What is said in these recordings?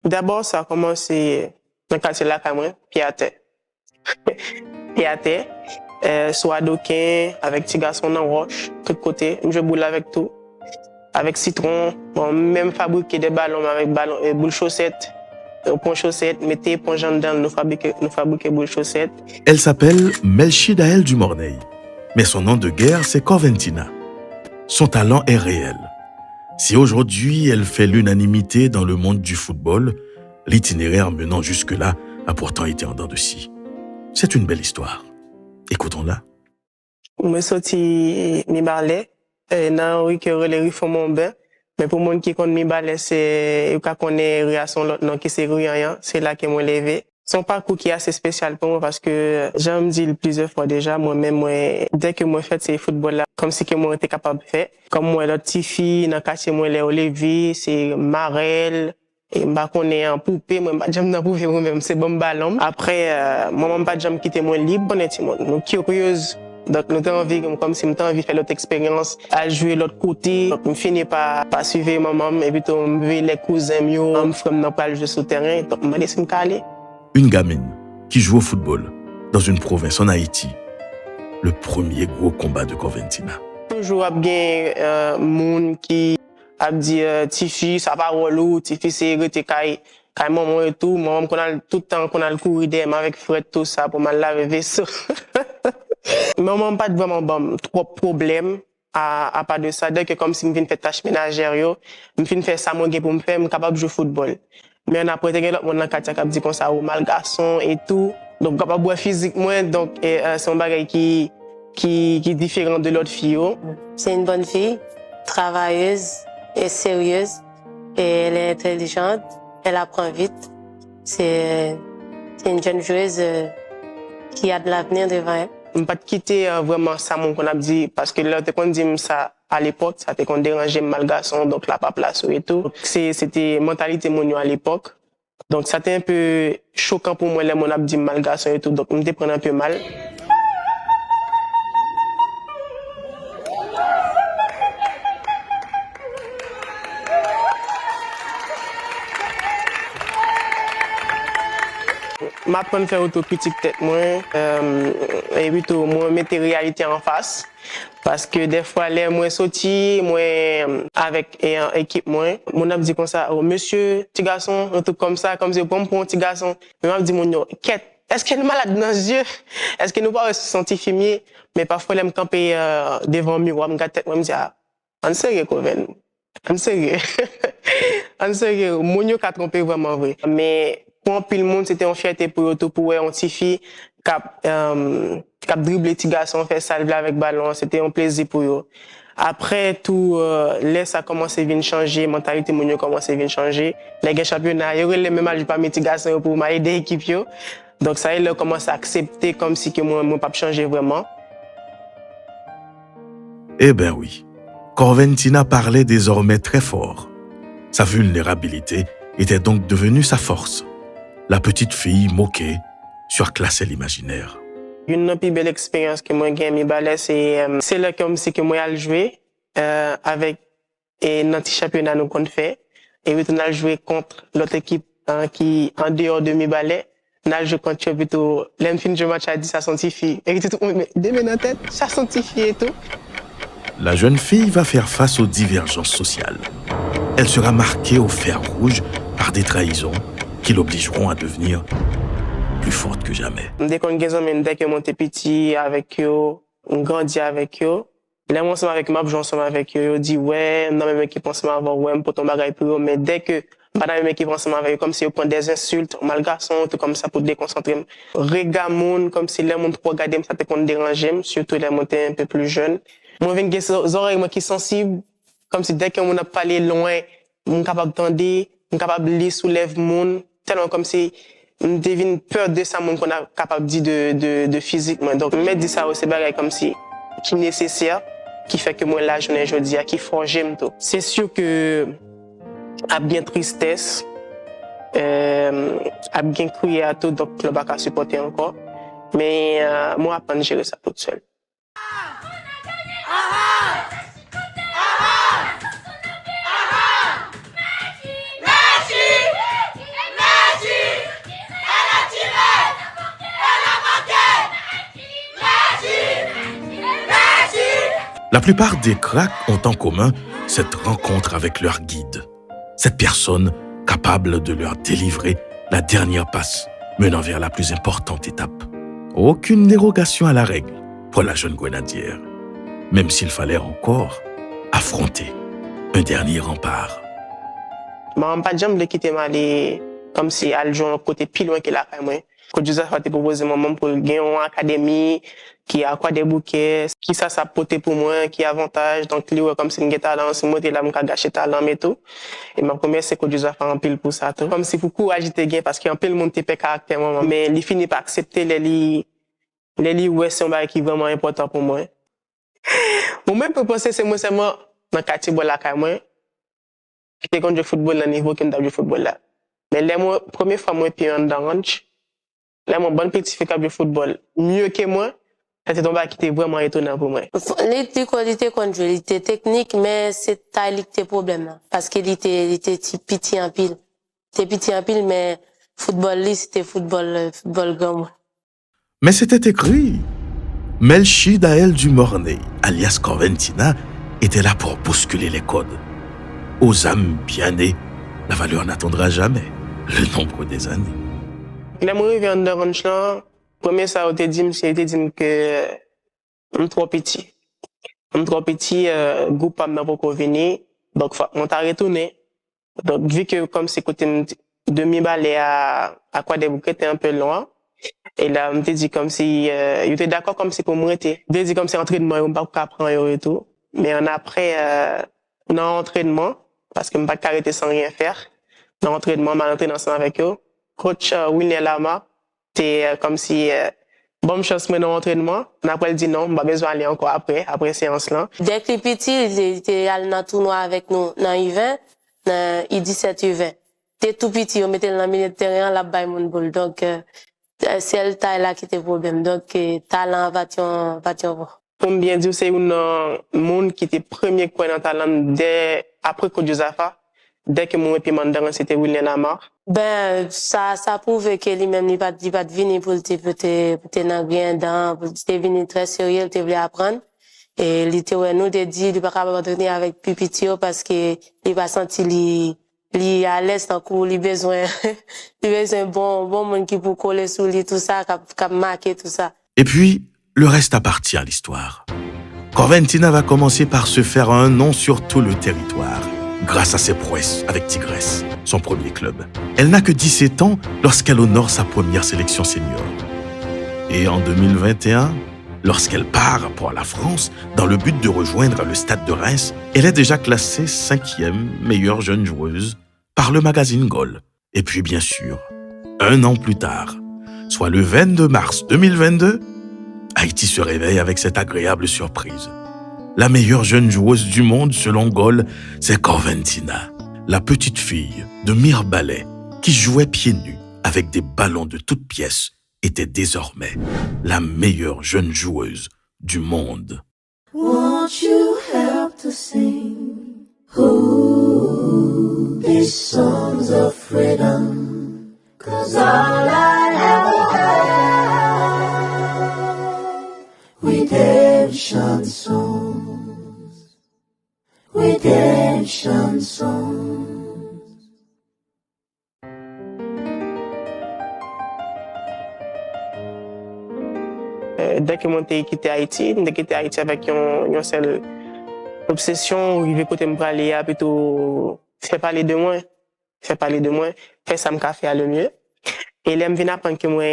D'abord, ça a commencé dans le quartier de la Cameroun, pied à terre. Pied à terre, soit Adoquin, avec petit garçon dans roche, tout côté. Je boule avec tout. Avec citron, bon, même fabriquer des ballons avec ballons, boules chaussettes, pont chaussettes, mettez éponge dedans, nous fabriquer boules chaussettes. Elle s'appelle Melchidaël Dumornay, mais son nom de guerre, c'est Corventina. Son talent est réel. Si aujourd'hui elle fait l'unanimité dans le monde du football, l'itinéraire menant jusque-là a pourtant été en dents de scie. C'est une belle histoire. Écoutons-la. Je suis sorti mi balai dans rue que les rues font mon bain, mais pour monde qui connaît mi balai c'est quand connaît rue à son l'autre nom qui c'est rue rien, c'est là que moi levé. Son parcours qui est assez spécial pour moi parce que j'aime dire plusieurs fois déjà moi-même dès que moi fait ces football là comme si que moi était capable de faire comme moi l'autre petite fille dans quartier moi les Olivier c'est Marel et m'a connaît en poupée moi pas jamais dans poupée moi même c'est bon ballon après moi même pas jamais quitter moi libre honnêtement nous curieuse donc nous avons envie comme si nous avons envie de faire l'autre expérience à jouer l'autre côté donc me finis pas suivre maman et puis on me les cousins mieux on me frère n'a pas le jeu sur terrain donc m'a laissé me caler. Une gamine qui joue au football dans une province en Haïti. Le premier gros combat de Corventina. Toujours bien monde qui a dit Tifi ça va relou Tifi c'est rete kay maman et tout maman qu'on a tout le temps qu'on a le courir derrière avec Fred tout ça pour mal laver vaisseau. Maman pas vraiment bon trop problème à part de ça dès que comme si me vinn faire tâche ménagère yo me vinn faire ça moi pour me faire me capable de jouer football. Mais on a prêté l'autre monde dans quartier qui dit comme ça au mal garçon et tout donc capable boire physiquement donc c'est un bagage qui est différent de l'autre fille. C'est une bonne fille, travailleuse et sérieuse et elle est intelligente, elle apprend vite. C'est une jeune joueuse qui a de l'avenir devant elle. On ne pas quitter vraiment ça mon qu'on a dit parce que là qu'on dit ça à l'époque ça t'est qu'on dérangeait mal garçon donc là pas place et tout. C'était mentalité mon à l'époque. Donc ça était un peu choquant pour moi les mon a dit mal garçon et tout donc on me prendre un peu mal. M'apprendre à faire autocritique tête moi et puis tout moi mettre réalité en face parce que des fois les moi sorti moi avec une équipe moi mon a dit comme ça oh monsieur petit garçon un truc comme ça comme si pour un petit garçon mais m'a dit mon quête est-ce qu'elle est malade dans les yeux est-ce que nous pas se sentir fumier mais parfois elle me camper devant miroir me tête moi me dit ah en sérieux Coven en sérieux en sérieux mon yo qu'a trompé vraiment vrai mais pour un peu le monde, c'était une fierté pour eux, pour une petite fille qui a dribblé les petits garçons, fait salver avec ballon. C'était un plaisir pour eux. Après tout, là, ça a commencé à changer, mentalité mon commencé à changer. Les gars championnats, ils ont les mêmes âges pas mes petits garçons pour m'aider l'équipe. Donc ça, ils ont commencé à accepter comme si que moi pas changer vraiment. Eh ben oui, Corventina parlait désormais très fort. Sa vulnérabilité était donc devenue sa force. La petite fille moquée surclassait l'imaginaire. Une des plus belles expériences que moi j'ai mis balai c'est là comme si que moi j'ai joué avec notre championnat nous qu'on fait et puis on a joué contre l'autre équipe qui en dehors de mi balai on a joué contre plutôt l'enfin du match a dit ça scientifique et tout mais demain dans tête ça scientifique et tout. La jeune fille va faire face aux divergences sociales. Elle sera marquée au fer rouge par des trahisons qui l'obligeront à devenir plus forte que jamais. Dès qu'on gagne, dès que mon petit avec eux, on grandit avec eux. Là, moi, ensemble avec ma joue ensemble avec eux, on dit ouais, non même qui pense avoir ouais pour ton bagage pour eux, mais dès que madame qui pense avec eux, comme si on prend des insultes, mal garçon, tout comme ça pour déconcentrer. Regard monde comme si les monde trop regarder, ça te qu'on déranger, surtout les monde un peu plus jeune. Moi, j'ai des oreilles moi qui sensibles, comme si dès qu'on a parlé loin, on est capable d'entendre, on est capable de lire soulève monde. Tellement comme si on devine peur de ça monde qu'on a capable de physiquement donc me dit ça aussi bagay comme si qui nécessaire qui fait que moi là journée aujourd'hui qui forge tout c'est sûr que a bien tristesse a bien crié à tout donc le pas supporter encore Mais moi, apprendre à gérer ça toute seule. La plupart des cracks ont en commun cette rencontre avec leur guide. Cette personne capable de leur délivrer la dernière passe menant vers la plus importante étape. Aucune dérogation à la règle pour la jeune grenadière, même s'il fallait encore affronter un dernier rempart. Je ne pas jamais quitter Mali comme si elle jouait un côté plus loin que la moi. Coach Joseph a proposé moi pour gagner une académie qui a quoi des bouquets, qui ça porté pour moi, qui avantage donc lui comme si un talent, si moi là m'ka gâcher talent mais tout. Et ma première c'est Coach Joseph a en pile pour ça tout. Comme si pour courage te gain parce qu'en pile monde te perd caractère moi mais il finit par accepter les ouais c'est un bagage qui est vraiment important pour moi. Moi même pour penser c'est moi seulement dans quartier bois la caille moi. J'étais contre le football à niveau qui du football là. Mais là moi première fois moi puis en ranch. Là mon bon petit fait de football mieux que moi. C'était un bagage qui était vraiment étonnant pour moi. Il était technique mais c'est taille qui était problème parce qu'il était petit en pile. C'était petit en pile mais football c'était football grand. Mais c'était écrit. Melchi Dael du Mornay, alias Corventina, était là pour bousculer les codes. Aux âmes bien nées, la valeur n'attendra jamais le nombre des années. Là, moi, je viens de ranch là. Premier, ça a été dit que je suis trop petit. Je suis trop petit, groupe pas n'a pas venir. Donc, on t'a retourné. Donc, vu que comme c'est côté demi-balai à quoi des bouquets, était un peu loin. Et là, on m'a dit comme si, il était d'accord comme si pour moi était. Il dit comme si entraînement, on pas apprendre et tout. Mais on après, dans l'entraînement, parce que je ne pas arrêter sans rien faire. Dans l'entraînement, je entraîné ensemble avec eux. Coach Wilner Lama, c'est comme si, bonne chance dans l'entraînement. Après, il dit non, je pas besoin d'aller encore après séance là. Dès que petit, il était allé dans le tournoi avec nous, dans U20, dans U17, U20. T'es tout petit, on mettait dans le milieu de terrain, là-bas, mon boule. Donc, c'est le taille là qui était problème. Donc, talent, va voir. Pour bien dire, c'est un monde qui était premier quoi dans talent dès après Coach Josafa. Dès que mon épimandaran, c'était Wilner Lama. Ben, ça prouve que lui-même, il pas venir pour te dans bien dans, pour te venir très sérieux, il te voulait apprendre. Et il te nous te dit, il pas capable d'entretenir avec Pupitio parce que il va sentir li à l'aise en cours, il besoin bon monde qui pour coller sous lui, tout ça, cap marquer tout ça. Et puis, le reste appartient à l'histoire. Corventina va commencer par se faire un nom sur tout le territoire, grâce à ses prouesses avec Tigresse, son premier club. Elle n'a que 17 ans lorsqu'elle honore sa première sélection senior. Et en 2021, lorsqu'elle part pour la France dans le but de rejoindre le Stade de Reims, elle est déjà classée 5e meilleure jeune joueuse par le magazine Goal. Et puis bien sûr, un an plus tard, soit le 22 mars 2022, Haïti se réveille avec cette agréable surprise. La meilleure jeune joueuse du monde selon Goal, c'est Corventina, la petite fille de Mirbalais qui jouait pieds nus avec des ballons de toutes pièces, était désormais la meilleure jeune joueuse du monde. Won't you help to sing ooh, these songs of freedom? 'Cause all I ever had, redemption songs, redemption songs. Dès que mon pays quitté Haïti, avec une seule obsession, arriver côté me parler, plutôt faire parler de moi, faire ça me fait le mieux. Et là, je viens apprendre que moi,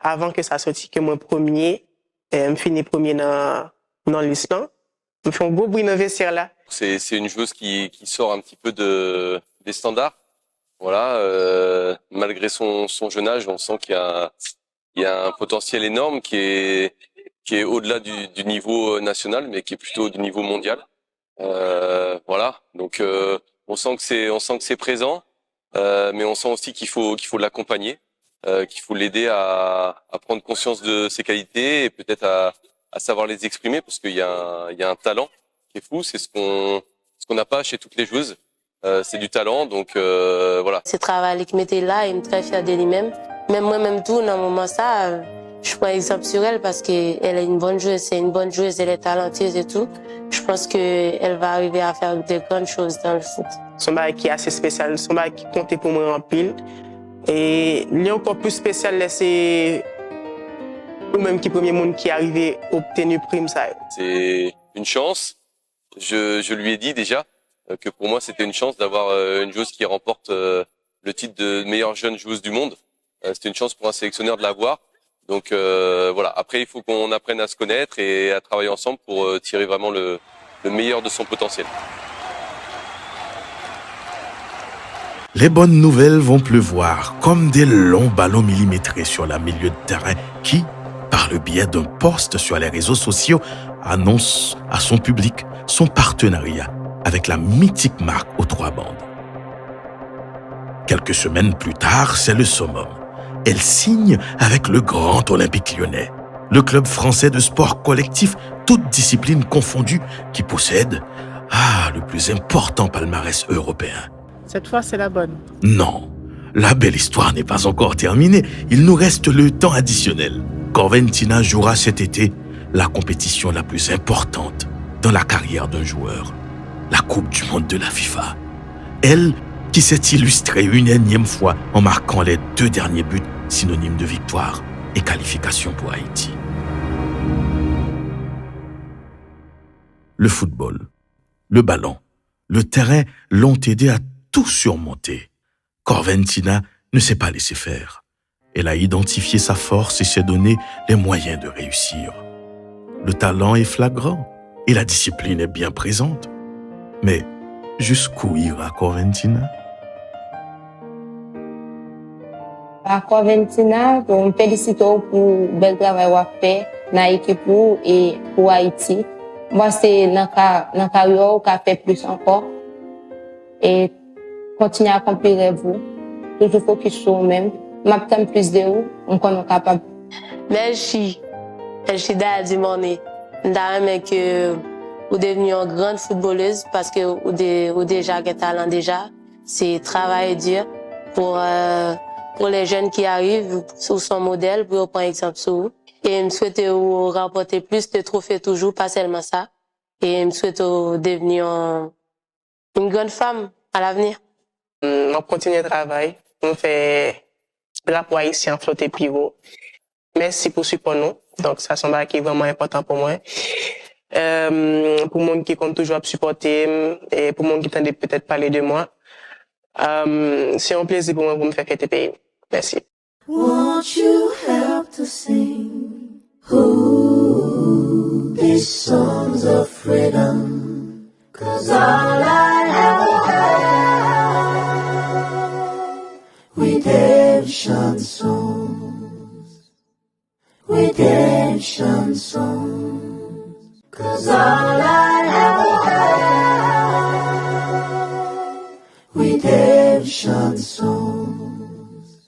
avant que ça sorte, que moi premier, je finis premier dans l'Island. Je fais un beau bruit dans le vestiaire là. C'est une joueuse qui sort un petit peu des standards. Voilà, malgré son jeune âge, on sent qu'il y a un potentiel énorme qui est au-delà du niveau national, mais qui est plutôt du niveau mondial. Voilà, donc on sent que c'est présent, mais on sent aussi qu'il faut l'accompagner. qu'il faut l'aider à prendre conscience de ses qualités et peut-être à savoir les exprimer, parce qu'il y a un talent qui est fou. C'est ce qu'on n'a pas chez toutes les joueuses. C'est du talent, donc voilà. Ce travail qui m'était là, il me très fier de lui-même. Même moi-même tout, dans le moment ça, je prends exemple sur elle parce qu'elle est une bonne joueuse, c'est une bonne joueuse, elle est talentueuse et tout. Je pense qu'elle va arriver à faire de grandes choses dans le foot. Son bail qui est assez spécial, son bail qui comptait pour moi en pile. Et il est encore plus spécial, là, c'est ou même qui premier monde qui est arrivé à obtenir prime ça. C'est une chance. Je lui ai dit déjà que pour moi c'était une chance d'avoir une joueuse qui remporte le titre de meilleure jeune joueuse du monde. C'était une chance pour un sélectionneur de l'avoir. Donc voilà. Après il faut qu'on apprenne à se connaître et à travailler ensemble pour tirer vraiment le meilleur de son potentiel. Les bonnes nouvelles vont pleuvoir comme des longs ballons millimétrés sur la milieu de terrain qui, par le biais d'un post sur les réseaux sociaux, annonce à son public son partenariat avec la mythique marque aux 3 bandes. Quelques semaines plus tard, c'est le summum. Elle signe avec le Grand Olympique Lyonnais, le club français de sport collectif, toutes disciplines confondues, qui possède le plus important palmarès européen. Cette fois, c'est la bonne. Non, la belle histoire n'est pas encore terminée. Il nous reste le temps additionnel. Corventina jouera cet été la compétition la plus importante dans la carrière d'un joueur, la Coupe du Monde de la FIFA. Elle, qui s'est illustrée une énième fois en marquant les 2 derniers buts synonymes de victoire et qualification pour Haïti. Le football, le ballon, le terrain l'ont aidé à tout surmonter. Corventina ne s'est pas laissé faire. Elle a identifié sa force et s'est donné les moyens de réussir. Le talent est flagrant et la discipline est bien présente. Mais jusqu'où ira Corventina? À Corventina, je me félicite pour le bel travail qu'on a fait dans l'équipe et pour Haïti. Moi, c'est dans la carrière qu'on a fait plus encore. Et continuer à accomplir vous. Toujours focus sur vous-même. M'attends plus de vous, on est capable. Merci Daël du Mornay. D'ailleurs, que vous devenez une grande footballeuse parce que vous déjà un talent déjà. C'est travail dur pour les jeunes qui arrivent sous son modèle, pour prendre exemple sur vous. Et je souhaite vous remporter plus de trophées toujours, pas seulement ça. Et je souhaite devenir une grande femme à l'avenir. On continue le travail. On fait de la poids ici en flotte et pivot. Merci pour support nous. Donc, ça, c'est qui est vraiment important pour moi. Pour moi qui compte toujours à supporter et pour moi qui tente peut-être parler de moi. C'est un plaisir pour moi de me faire fêter pays. Merci. Won't you help to sing? Ooh, these songs of freedom. 'Cause all I ever had, redemption songs, redemption songs. 'Cause all I ever had, redemption songs,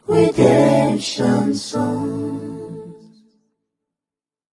redemption songs.